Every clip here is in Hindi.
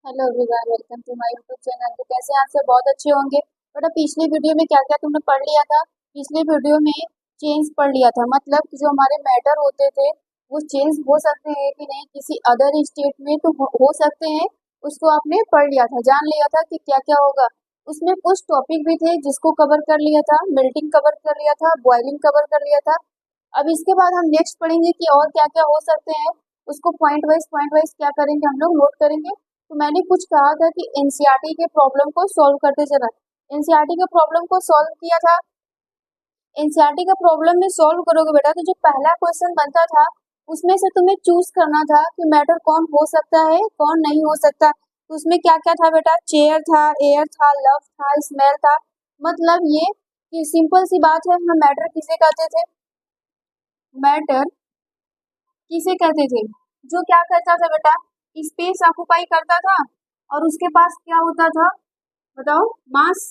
Hello everyone, welcome to my YouTube channel. तो कैसे हैं आप सब? बहुत अच्छे होंगे। बट पिछली वीडियो में क्या क्या तुमने पढ़ लिया था? पिछली वीडियो में चेंज पढ़ लिया था, मतलब कि जो हमारे मैटर होते थे वो चेंज हो सकते हैं कि नहीं किसी अदर स्टेट में, तो हो सकते हैं। उसको आपने पढ़ लिया था, जान लिया था कि क्या क्या होगा। उसमें कुछ टॉपिक भी थे जिसको कवर कर लिया था, मेल्टिंग कवर कर लिया था, बॉइलिंग कवर कर लिया था। अब इसके बाद हम नेक्स्ट पढ़ेंगे कि और क्या क्या हो सकते हैं। उसको पॉइंट वाइज क्या करेंगे, हम लोग नोट करेंगे। तो मैंने कुछ कहा था कि एनसीईआरटी के प्रॉब्लम को सॉल्व करते चला। एनसीईआरटी के प्रॉब्लम को सॉल्व किया था। एनसीईआरटी का प्रॉब्लम में सॉल्व करोगे बेटा, तो जो पहला क्वेश्चन बनता था उसमें से तुम्हें चूज करना था कि मैटर कौन हो सकता है कौन नहीं हो सकता। तो उसमें क्या क्या था बेटा? चेयर था, एयर था, लव था, स्मेल था। मतलब ये कि सिंपल सी बात है, हम मैटर किसे कहते थे? मैटर किसे कहते थे? जो क्या करता था बेटा? स्पेस ऑक्युपाई करता था। और उसके पास क्या होता था? बताओ। मास।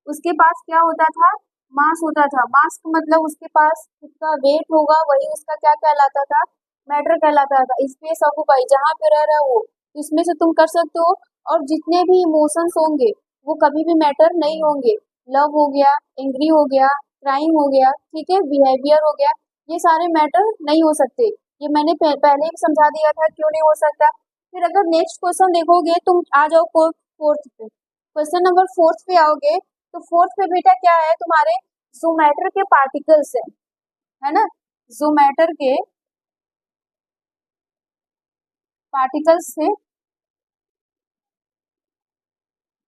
उसके पास क्या होता था? मास होता था। मास का मतलब उसके पास उसका वेट होगा, वही उसका क्या कहलाता था? मैटर कहलाता था। स्पेस ऑक्युपाई जहाँ पे रह रहा है वो, इसमें से तुम कर सकते हो। और जितने भी इमोशंस होंगे वो कभी भी मैटर नहीं होंगे। लव हो गया, एंग्री हो गया, क्राइम हो गया, ठीक है, बिहेवियर हो गया, ये सारे मैटर नहीं हो सकते। ये मैंने पहले ही समझा दिया था क्यों नहीं हो सकता। फिर अगर नेक्स्ट क्वेश्चन देखोगे, तुम आ जाओ फोर्थ पे। क्वेश्चन नंबर फोर्थ पे आओगे, तो फोर्थ पे बेटा क्या है तुम्हारे? जो मैटर के पार्टिकल्स है ना, जो मैटर के पार्टिकल्स थे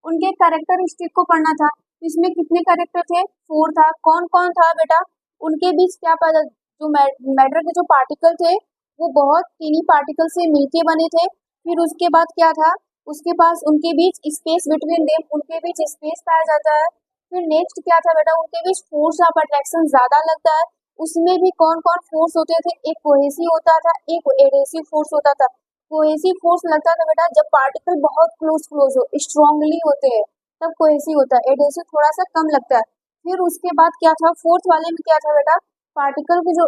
उनके कैरेक्टरिस्टिक को पढ़ना था। इसमें कितने कैरेक्टर थे? फोर था। कौन कौन था बेटा? उनके बीच क्या पता, जो मैटर के जो पार्टिकल थे वो बहुत टीनी पार्टिकल से मिलके बने थे। फिर उसके बाद क्या था? उसके पास उनके बीच स्पेस बिटवीन देम, उनके बीच स्पेस पाया जाता है। फिर नेक्स्ट क्या था बेटा? उनके बीच फोर्स ऑफ अट्रैक्शन ज्यादा लगता है। उसमें भी कौन कौन फोर्स होते थे? एक कोहेसिव होता था, एक एडेसिव फोर्स होता था। कोहेसिव फोर्स लगता था बेटा जब पार्टिकल बहुत क्लोज क्लोज हो, स्ट्रांगली होते हैं, तब कोहेसिव होता है। एडेसिव थोड़ा सा कम लगता है। फिर उसके बाद क्या था? फोर्थ वाले में क्या था बेटा? पार्टिकल के जो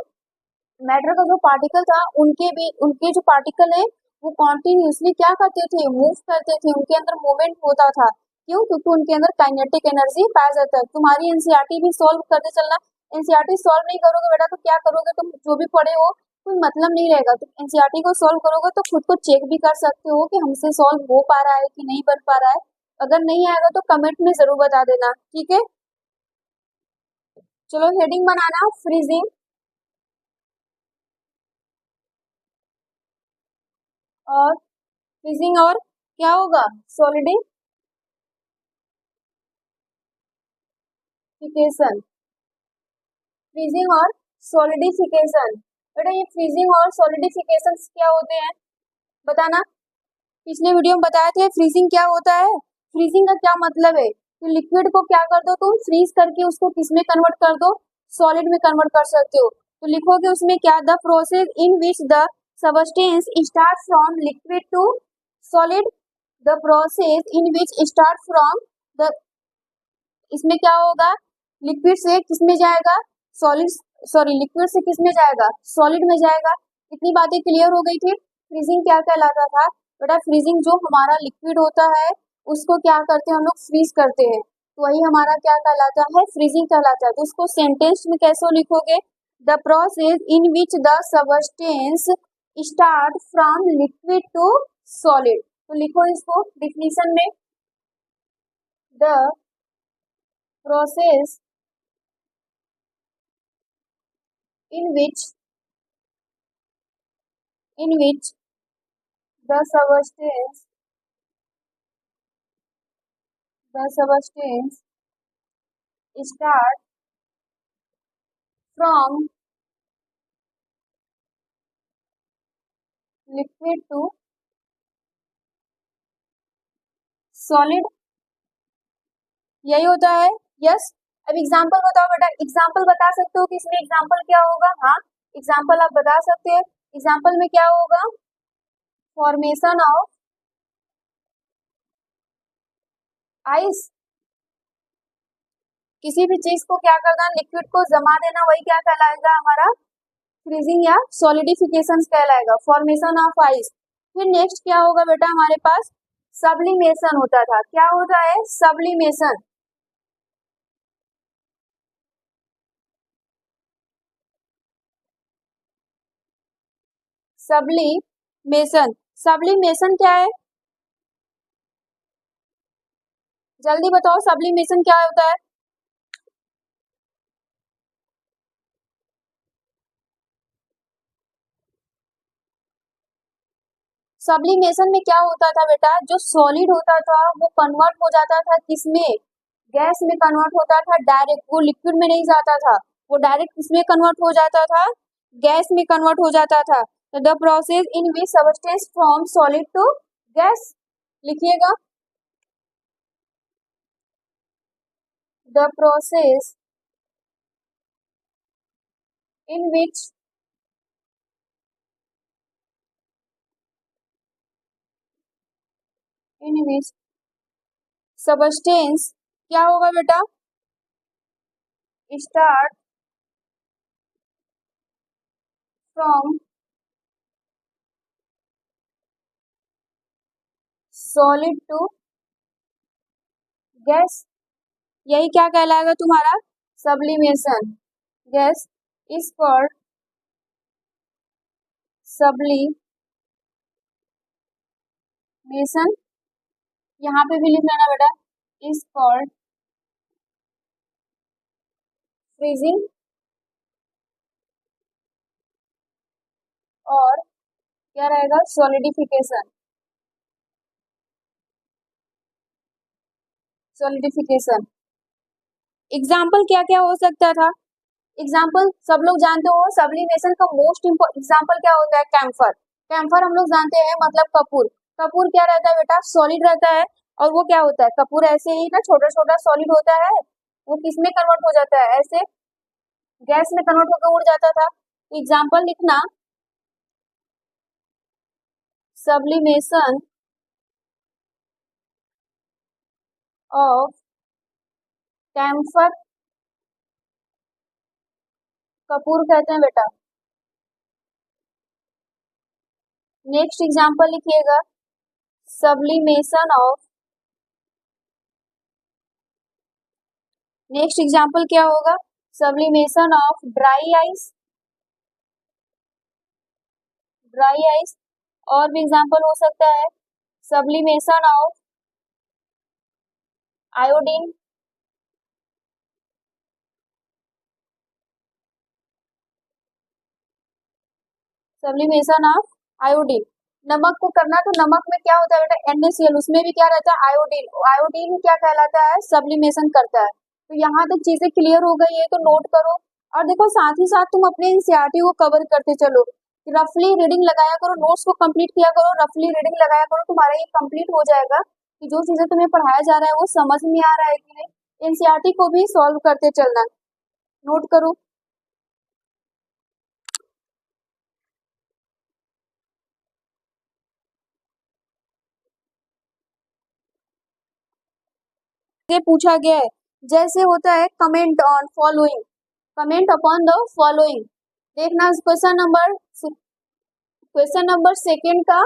मैटर का जो पार्टिकल था उनके भी, उनके जो पार्टिकल है वो कॉन्टिन्यूसली क्या करते थे? मूव करते थे। उनके अंदर मूवमेंट होता था। क्यों? क्योंकि उनके अंदर काइनेटिक एनर्जी पाया जाता है। तुम्हारी एनसीईआरटी भी सॉल्व करते चलना। एनसीईआरटी सॉल्व नहीं करोगे बेटा तो क्या करोगे? तुम जो भी पढ़े हो कोई मतलब नहीं रहेगा। तुम एनसीईआरटी को सॉल्व करोगे तो खुद को चेक भी कर सकते हो कि हमसे सॉल्व हो पा रहा है कि नहीं बन पा रहा है। अगर नहीं आएगा तो कमेंट में जरूर बता देना, ठीक है। चलो हेडिंग बनाना, फ्रीजिंग और फ्रीजिंग और क्या होगा? सॉलिडिफिकेशन। फ्रीजिंग और सॉलिडिफिकेशन। बेटा ये फ्रीजिंग और सॉलिडिफिकेशन क्या होते हैं बताना। पिछले वीडियो में बताए थे फ्रीजिंग क्या होता है। फ्रीजिंग का क्या मतलब है? कि लिक्विड को क्या कर दो तुम? फ्रीज करके उसको किस में कन्वर्ट कर दो? सॉलिड में कन्वर्ट कर सकते हो। तो लिखोगे उसमें क्या? The process in which the substance start from liquid to solid. The process in which start from the, इसमें क्या होगा? लिक्विड से किस में जाएगा? सॉलिड, सॉरी, लिक्विड से किस में जाएगा? सॉलिड में जाएगा। इतनी बातें क्लियर हो गई थी। फ्रीजिंग क्या कहलाता था बेटा? फ्रीजिंग जो हमारा लिक्विड होता है उसको क्या करते हैं हम लोग? फ्रीज करते हैं। तो वही हमारा क्या कहलाता है? फ्रीजिंग कहलाता है। तो उसको सेंटेंस में कैसे लिखोगे? The process in which the substance start from liquid to solid. तो लिखो इसको डिफिनीशन में, द process in which the substance start from liquid to solid, यही होता है। यस। अब एग्जांपल बताओ बेटा। एग्जांपल बता सकते हो कि इसमें एग्जांपल क्या होगा? हाँ, एग्जांपल आप बता सकते हो। एग्जांपल में क्या होगा? Formation of ice. किसी भी चीज को क्या करना? लिक्विड को जमा देना, वही क्या कहलाएगा? हमारा फ्रीजिंग या सॉलिडिफिकेशन कहलाएगा, फॉर्मेशन ऑफ आइस। फिर नेक्स्ट क्या होगा बेटा हमारे पास? सब्लिमेशन होता था। क्या होता है? सब्लिमेशन। सब्लिमेशन। सब्लिमेशन क्या है? जल्दी बताओ, सब्लिमेशन क्या होता है? सब्लिमेशन में क्या होता था बेटा? जो सॉलिड होता था वो कन्वर्ट हो जाता था किसमें? गैस में कन्वर्ट होता था डायरेक्ट, वो लिक्विड में नहीं जाता था, वो डायरेक्ट किसमें कन्वर्ट हो जाता था? गैस में कन्वर्ट हो जाता था। तो the process in which substance from solid to gas, लिखिएगा। The process in which substance क्या होगा बेटा? Start from solid to gas, यही क्या कहलाएगा तुम्हारा? Sublimation. Gas is called sublimation. यहाँ पे भी लिख लेना बेटा, इज कॉल्ड फ्रीजिंग। और क्या रहेगा? सॉलिडिफिकेशन। सॉलिडिफिकेशन। एग्जाम्पल क्या क्या हो सकता था? एग्जाम्पल सब लोग जानते हो, सब्लिमेशन का मोस्ट इम्पोर्टेंट एग्जाम्पल क्या होता है? कैम्फर। कैम्फर हम लोग जानते हैं, मतलब कपूर। कपूर क्या रहता है बेटा? सॉलिड रहता है। और वो क्या होता है? कपूर ऐसे ही ना छोटा छोटा सॉलिड होता है, वो किसमें कन्वर्ट हो जाता है? ऐसे गैस में कन्वर्ट होकर उड़ जाता था। एग्जाम्पल लिखना, सब्लिमेशन ऑफ कैम्फर कपूर कहते हैं बेटा। नेक्स्ट एग्जाम्पल लिखिएगा, सब्लिमेशन ऑफ, नेक्स्ट एग्जाम्पल क्या होगा? Sublimation of dry ice. Dry ice. और भी एग्जाम्पल हो सकता है, sublimation of iodine. Sublimation of iodine. नमक को करना, तो नमक में क्या होता है बेटा? NaCl, उसमें भी क्या रहता है? आयोडीन। आयोडीन क्या कहलाता है? सब्लिमेशन करता है। तो यहाँ तक चीजें क्लियर हो गई है, तो नोट करो। और देखो साथ ही साथ तुम अपने एनसीईआरटी को कवर करते चलो, रफली रीडिंग लगाया करो, नोट्स को कंप्लीट किया करो, रफली रीडिंग लगाया करो, तुम्हारा ये कंप्लीट हो जाएगा कि जो चीजें तुम्हें पढ़ाया जा रहा है वो समझ में आ रहा है कि नहीं। एनसीईआरटी को भी सॉल्व करते चलना, नोट करो। ये पूछा गया है, जैसे होता है comment on following, comment upon the following. देखना क्वेश्चन नंबर सेकंड का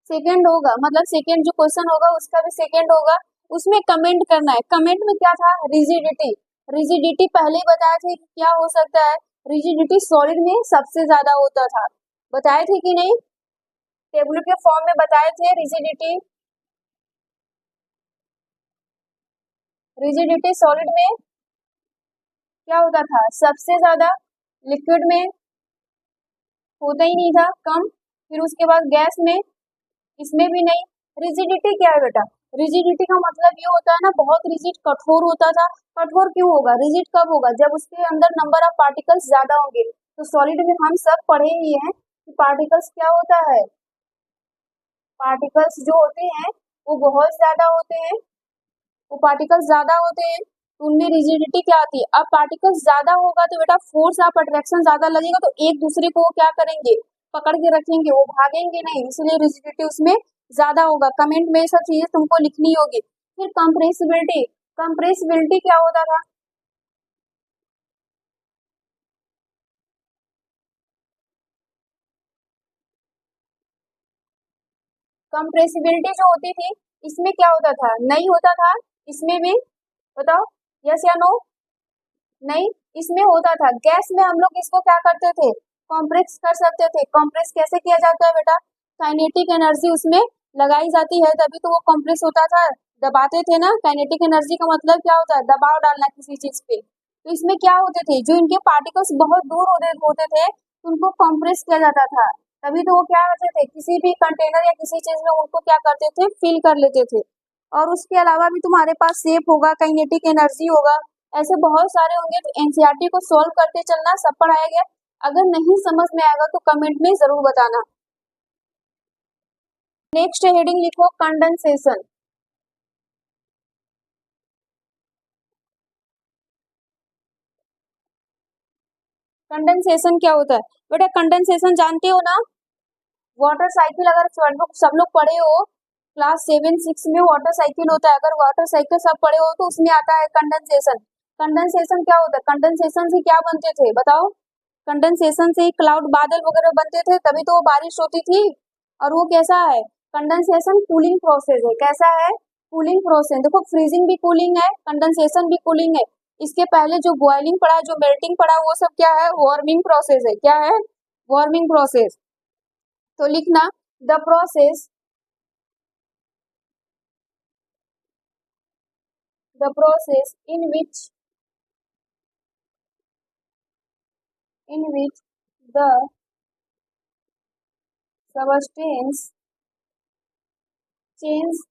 सेकंड होगा, मतलब सेकंड जो क्वेश्चन होगा उसका भी सेकंड होगा, उसमें कमेंट करना है। कमेंट में क्या था? रिजिडिटी। रिजिडिटी पहले ही बताए थे कि क्या हो सकता है? रिजिडिटी सॉलिड में सबसे ज्यादा होता था, बताए थे कि नहीं? टेबल के फॉर्म में बताए थे रिजिडिटी। रिजिडिटी सॉलिड में क्या होता था? सबसे ज्यादा। लिक्विड में होता ही नहीं था, कम। फिर उसके बाद गैस में, इसमें भी नहीं। रिजिडिटी क्या है बेटा? रिजिडिटी का मतलब ये होता है ना, बहुत रिजिड, कठोर होता था। कठोर क्यों होगा? रिजिड कब होगा? जब उसके अंदर नंबर ऑफ पार्टिकल्स ज्यादा होंगे। तो सॉलिड में हम सब पढ़े ही हैं कि पार्टिकल्स क्या होता है? पार्टिकल्स जो होते हैं वो बहुत ज्यादा होते हैं, वो पार्टिकल्स ज्यादा होते हैं, तो उनमें रिजिडिटी क्या आती है? अब पार्टिकल्स ज्यादा होगा तो बेटा फोर्स ऑफ अट्रैक्शन ज्यादा लगेगा, तो एक दूसरे को क्या करेंगे? पकड़ के रखेंगे, वो भागेंगे नहीं, इसलिए रिजिडिटी उसमें ज्यादा होगा। कमेंट में सब चीजें तुमको लिखनी होगी। फिर कंप्रेसिबिलिटी। कंप्रेसिबिलिटी क्या होता था? कंप्रेसिबिलिटी जो होती थी इसमें क्या होता था, नहीं होता था इसमें भी, बताओ यस या नो। नहीं, इसमें होता था। गैस में हम लोग इसको क्या करते थे, कॉम्प्रेस कर सकते थे। कॉम्प्रेस कैसे किया जाता है बेटा, काइनेटिक एनर्जी उसमें लगाई जाती है तभी तो वो कॉम्प्रेस होता था। दबाते थे ना, काइनेटिक एनर्जी का मतलब क्या होता है, दबाव डालना किसी चीज पे। तो इसमें क्या होते थे, जो इनके पार्टिकल्स बहुत दूर होते थे उनको कॉम्प्रेस किया जाता था। तभी तो वो क्या करते थे, किसी भी कंटेनर या किसी चीज में उनको क्या करते थे, फिल कर लेते थे। और उसके अलावा भी तुम्हारे पास शेप होगा, काइनेटिक एनर्जी होगा, ऐसे बहुत सारे होंगे। तो एनसीईआरटी को सॉल्व करते चलना, सब पढ़ाया गया। अगर नहीं समझ में आएगा तो कमेंट में जरूर बताना। नेक्स्ट हेडिंग लिखो कंडेंसेशन। कंडेंसेशन क्या होता है बेटा, कंडेंसेशन जानते हो ना, वाटर साइकिल। अगर सब लोग पढ़े हो क्लास 7-6 में, वाटर साइकिल होता है। अगर वाटर साइकिल सब पढ़े हो तो उसमें आता है कंडेंसेशन। कंडेंसेशन क्या होता है, कंडेंसेशन से क्या बनते थे बताओ। कंडेंसेशन से क्लाउड, बादल वगैरह बनते थे, तभी तो वो बारिश होती थी। और वो कैसा है, कंडेंसेशन कूलिंग प्रोसेस है। कैसा है, कूलिंग प्रोसेस। देखो फ्रीजिंग भी कूलिंग है, कंडेंसेशन भी कूलिंग है। इसके पहले जो बॉइलिंग पड़ा, जो मेल्टिंग पड़ा, वो सब क्या है, वार्मिंग प्रोसेस है। क्या है, वार्मिंग प्रोसेस। तो लिखना the process, the process in which the substance change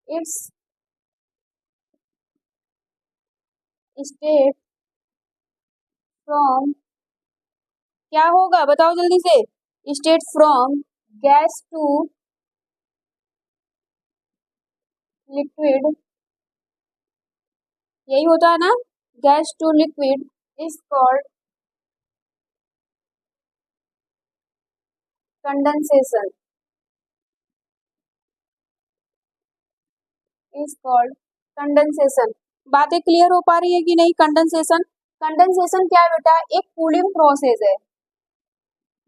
its state from, क्या होगा बताओ जल्दी से, state from gas to liquid, यही होता है ना, gas to liquid is called condensation, is called condensation. बातें क्लियर हो पा रही है कि नहीं। कंडेंसेशन, कंडेंसेशन क्या है बेटा, एक कूलिंग प्रोसेस है।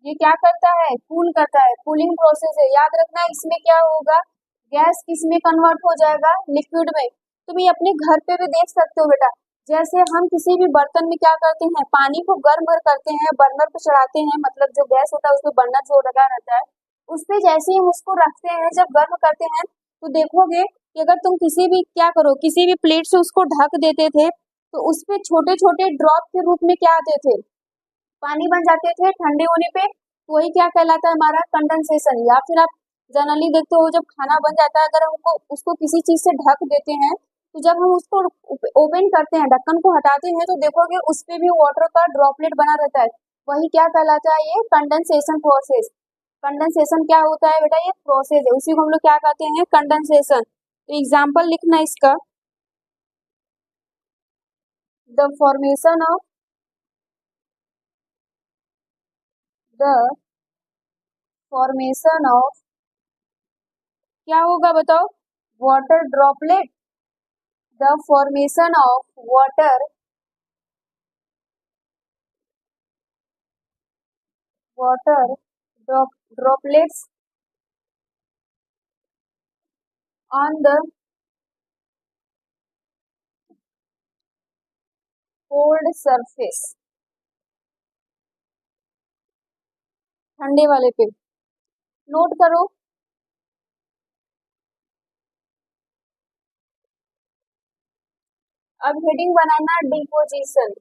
ये क्या करता है, कूल करता है, कूलिंग प्रोसेस है। याद रखना इसमें क्या होगा, गैस किस में कन्वर्ट हो जाएगा, लिक्विड में। तुम ये अपने घर पे भी देख सकते हो बेटा। जैसे हम किसी भी बर्तन में क्या करते हैं, पानी को गर्म करते हैं, बर्नर पे चढ़ाते हैं, मतलब जो गैस होता है उसमें बर्नर जो लगा रहता है, उस पे जैसे ही हम उसको रखते हैं, जब गर्म करते हैं, तो देखोगे कि अगर तुम किसी भी, क्या करो, किसी भी प्लेट से उसको ढक देते थे, तो उस पे छोटे छोटे ड्रॉप के रूप में क्या आते थे, पानी बन जाते थे ठंडे होने पे। तो वही क्या कहलाता है, हमारा कंडेंसेशन। या फिर आप जनरली देखते हो, जब खाना बन जाता है, अगर हमको उसको किसी चीज से ढक देते हैं, तो जब हम उसको ओपन करते हैं, ढक्कन को हटाते हैं, तो देखोगे उस पे भी वाटर का ड्रॉपलेट बना रहता है। वही क्या कहलाता है, ये कंडेंसेशन प्रोसेस। कंडेंसेशन क्या होता है बेटा, ये प्रोसेस है, उसी को हम लोग क्या कहते हैं, कंडेंसेशन। तो एग्जाम्पल लिखना इसका, द द फॉर्मेशन ऑफ, क्या होगा बताओ, water droplet, the formation of water droplets on the cold surface, ठंडे वाले पे। नोट करो, अब हेडिंग बनाना डिपोजिशन।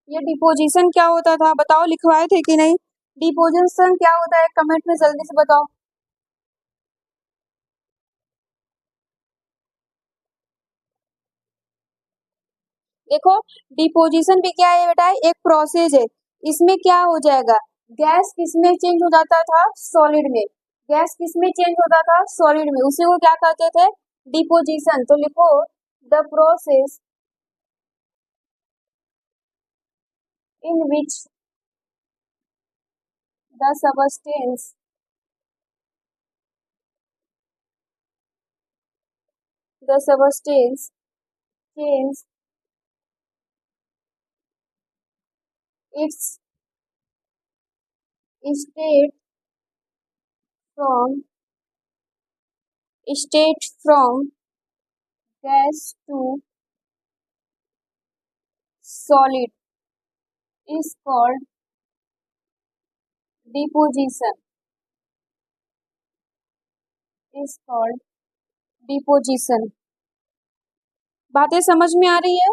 ये डिपोजिशन क्या होता था बताओ, लिखवाए थे कि नहीं। डिपोजिशन क्या होता है, कमेंट में जल्दी से बताओ। देखो डिपोजिशन भी क्या है बेटा, एक प्रोसेस है। इसमें क्या हो जाएगा, गैस किसमें चेंज हो जाता था, सॉलिड में। गैस किसमें चेंज होता था, सॉलिड में। उसी को क्या कहते थे, डिपोजिशन। तो लिखो the process in which the substance change its state from gas to solid is called deposition. बातें समझ में आ रही है?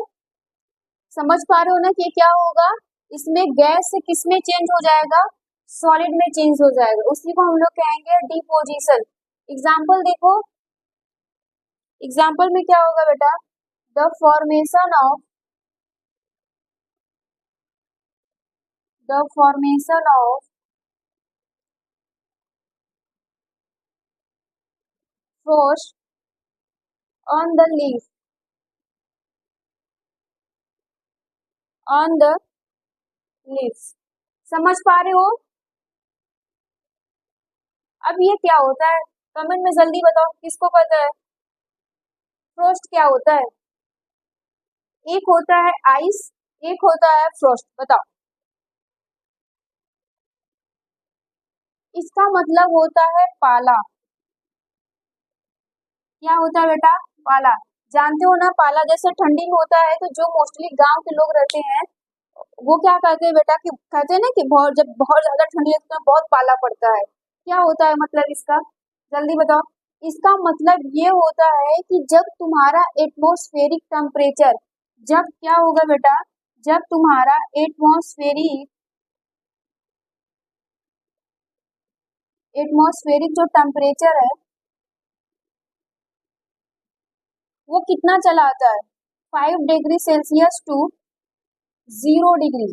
समझ पा रहे हो ना कि क्या होगा? इसमें गैस से किस में चेंज हो जाएगा? सॉलिड में चेंज हो जाएगा। उसी को हम लोग कहेंगे डिपोजिशन। एग्जाम्पल देखो, एग्जाम्पल में क्या होगा बेटा? The formation of frost on the leaves समझ पा रहे हो? अब ये क्या होता है? कमेंट में जल्दी बताओ, किसको पता है फ्रोस्ट क्या होता है? एक होता है आइस, एक होता है फ्रोस्ट। बताओ। इसका मतलब होता है पाला। क्या होता है बेटा? पाला। जानते हो ना, पाला जैसे ठंडी में होता है तो जो मोस्टली गांव के लोग रहते हैं वो क्या कहते हैं बेटा, कि कहते हैं ना कि जब बहुत ज्यादा ठंडी लगती है तो बहुत पाला पड़ता है। क्या होता है मतलब इसका? जल्दी बताओ। इसका मतलब ये होता है कि जब तुम्हारा एटमॉस्फेरिक टेम्परेचर, जब क्या होगा बेटा? जब तुम्हारा एटमॉस्फेरिक जो टेम्परेचर है वो कितना चला आता है? 5 degree Celsius to 0 degree.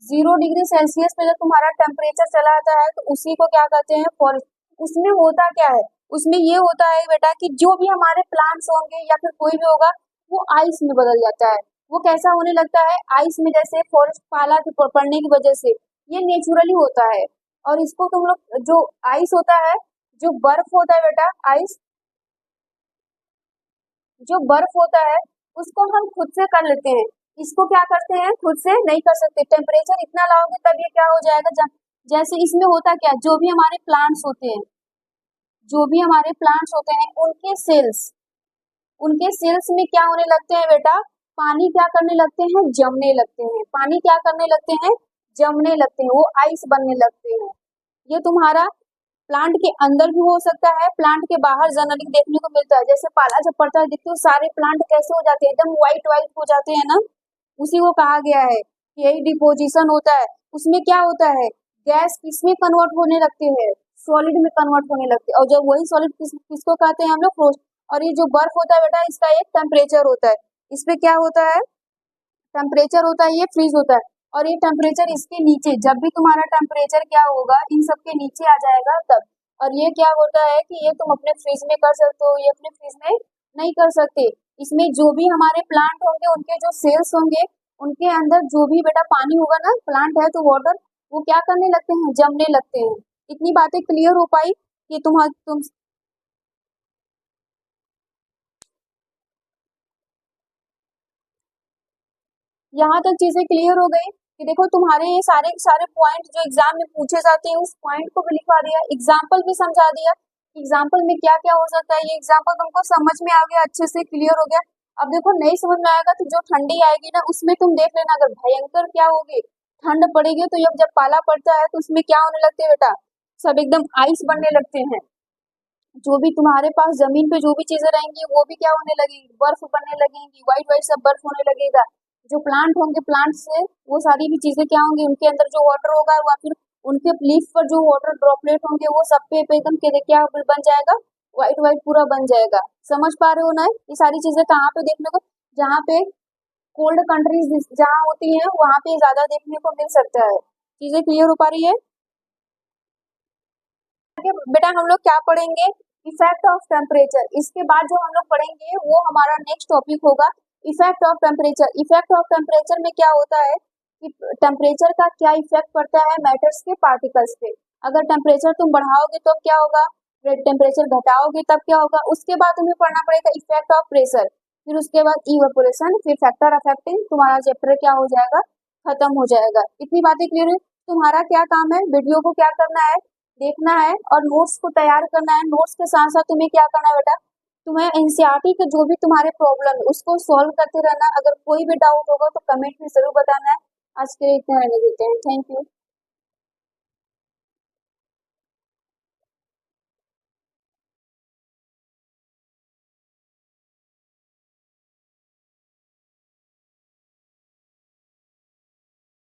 0 degree Celsius पे जब तुम्हारा टेम्परेचर चला आता है तो उसी को क्या कहते हैं? फॉरेस्ट। उसमें होता क्या है? उसमें ये होता है बेटा कि जो भी हमारे प्लांट्स होंगे या फिर कोई भी होगा वो आइस में बदल जाता है। वो कैसा होने लगता है? आइस में, जैसे फॉरेस्ट पाला के पड़ने की वजह से ये नेचुरली होता है। और इसको तुम लोग, जो आइस होता है, जो बर्फ होता है बेटा, आइस जो बर्फ होता है उसको हम खुद से कर लेते हैं। इसको क्या करते हैं? खुद से नहीं कर सकते। टेम्परेचर इतना लाओगे तब ये क्या हो जाएगा? जैसे इसमें होता क्या, जो भी हमारे प्लांट्स होते हैं, उनके सेल्स में क्या होने लगते हैं बेटा? पानी क्या करने लगते हैं? जमने लगते हैं। पानी क्या करने लगते हैं? जमने लगते हैं। वो आइस बनने लगते हैं। ये तुम्हारा प्लांट के अंदर भी हो सकता है, प्लांट के बाहर जनरली देखने को मिलता है। जैसे पाला जब पड़ता है देखते हो सारे प्लांट कैसे हो जाते हैं? एकदम व्हाइट व्हाइट हो जाते हैं ना। उसी को कहा गया है कि यही डिपोजिशन होता है। उसमें क्या होता है? गैस किसमें कन्वर्ट होने लगते हैं? सॉलिड में कन्वर्ट होने लगते हैं। और जब वही सॉलिड किसको कहते हैं हम लोग? फ्रोस्ट। और ये जो बर्फ होता है बेटा, इसका एक टेम्परेचर होता है। इसपे क्या होता है? टेम्परेचर होता है, ये फ्रीज होता है। और ये टेम्परेचर इसके नीचे, जब भी तुम्हारा टेम्परेचर क्या होगा, इन सब के नीचे आ जाएगा तब। और ये क्या होता है कि ये तुम अपने फ्रिज में कर सकते हो, ये अपने फ्रिज में नहीं कर सकते। इसमें जो भी हमारे प्लांट होंगे, उनके जो सेल्स होंगे, उनके अंदर जो भी बेटा पानी होगा ना, प्लांट है तो वाटर, वो क्या करने लगते हैं? जमने लगते हैं। इतनी बातें क्लियर हो पाई कि तुम यहाँ तक चीजें क्लियर हो गई कि देखो तुम्हारे ये सारे सारे पॉइंट जो एग्जाम में पूछे जाते हैं उस पॉइंट को भी लिखवा दिया, एग्जाम्पल भी समझा दिया। एग्जाम्पल में क्या क्या हो सकता है, ये एग्जाम्पल तुमको समझ में आ गया, अच्छे से क्लियर हो गया। अब देखो नहीं समझ में आएगा तो जो ठंडी आएगी ना उसमें तुम देख लेना, अगर भयंकर क्या होगी, ठंड पड़ेगी, तो जब पाला पड़ता है तो उसमें क्या होने लगते हैं बेटा? सब एकदम आइस बनने लगते हैं। जो भी तुम्हारे पास जमीन पे जो भी चीजें रहेंगी वो भी क्या होने लगेगी? बर्फ बनने लगेंगी, व्हाइट व्हाइट सब बर्फ होने लगेगा। जो प्लांट होंगे, प्लांट से वो सारी भी चीजें क्या होंगी? उनके अंदर जो वाटर होगा या फिर उनके लीफ पर जो वाटर ड्रॉपलेट होंगे वो सब पे एकदम क्या बन जाएगा? व्हाइट व्हाइट पूरा बन जाएगा। समझ पा रहे हो ना? ये सारी चीजें कहाँ पे देखने को, जहाँ पे कोल्ड कंट्रीज जहाँ होती है वहां पे ज्यादा देखने को मिल सकता है। चीजें क्लियर हो पा रही है? बेटा हम लोग क्या पढ़ेंगे? Effect of temperature. इसके बाद जो हम लोग पढ़ेंगे वो हमारा नेक्स्ट टॉपिक होगा effect of temperature. Effect of temperature में क्या होता है कि टेम्परेचर का क्या इफेक्ट पड़ता है मैटर्स के पार्टिकल्स पे। अगर टेम्परेचर तुम बढ़ाओगे तो क्या होगा, टेम्परेचर घटाओगे तब क्या होगा। उसके बाद तुम्हें पढ़ना पड़ेगा इफेक्ट ऑफ प्रेशर, फिर उसके बाद इवेपोरेशन, फिर फैक्टर अफेक्टिंग, तुम्हारा चैप्टर क्या हो जाएगा? खत्म हो जाएगा। इतनी बातें क्लियर है? तुम्हारा क्या काम है, वीडियो को क्या करना है, देखना है और नोट्स को तैयार करना है। नोट्स के साथ साथ तुम्हें क्या करना है बेटा, तुम्हें एनसीईआरटी के जो भी तुम्हारे प्रॉब्लम है उसको सॉल्व करते रहना। अगर कोई भी डाउट होगा तो कमेंट में जरूर बताना है। आज के लिए इतना रहने देते हैं। Thank you.